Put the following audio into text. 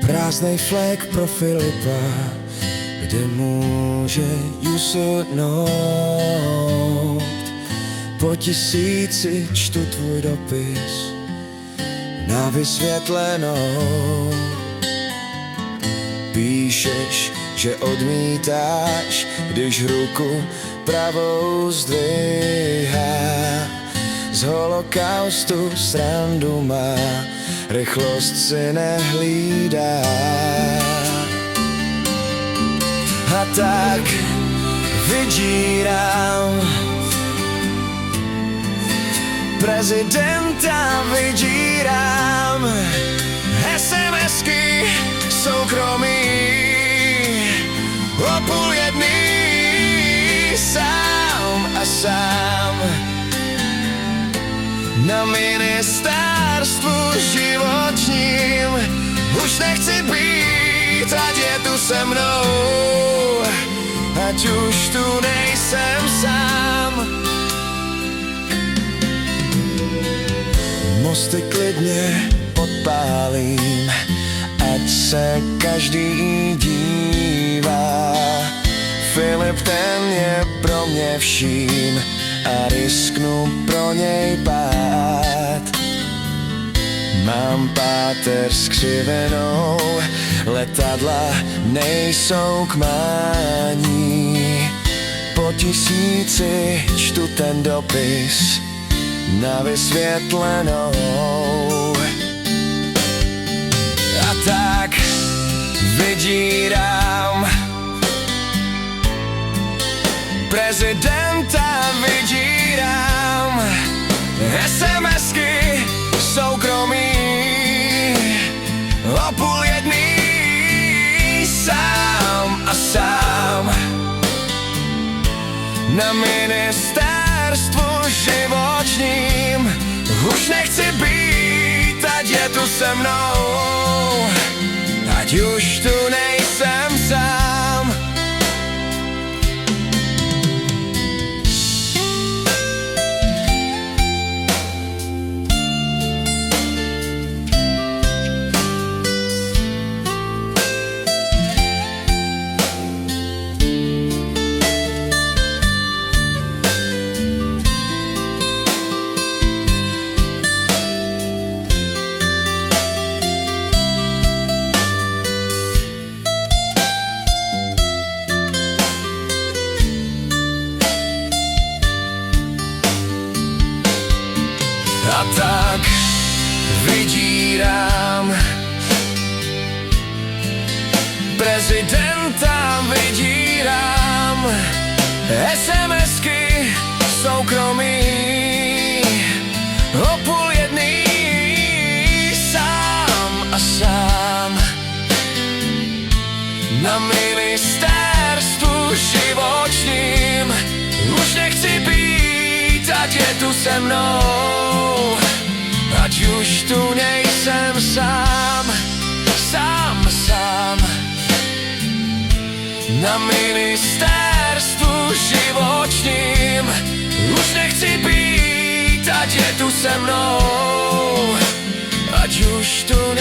Prázdnej flek pro Filipa, kde může usudnout. Po tisíci čtu tvůj dopis na vysvětlenou. Píšeš, že odmítáš, když ruku pravou zdvihá. Z holokaustu srandu má, rychlost si nehlídá. A tak vydírám prezidenta, vydírám SMSky soukromí o 12:30 sám a sám na ministerstvu životním. Už nechci být, ať je tu se mnou, ať už tu nejsem sám. Mosty klidně podpálím, ať se každý dívá. Filip, ten je pro mě vším a risknu pro něj pát. Mám páteř skřivenou, letadla nejsou k mání. Po tisíci čtu ten dopis na vysvětlenou. A tak vydírám prezidenta, vydírám SMSky soukromí o 12:30 sám a sám na ministerstvu životním. Už nechci být, ať je tu se mnou, ať už tu nejsem sám. A tak vydírám prezidenta, vydírám SMSky soukromí o 12:30 sám a sám na ministerstvu životním. Už nechci být, ať je tu se mnou, ať už tu nejsem sám, sám, sám na ministerstvu životním. Už nechci být, ať je tu se mnou, ať už tu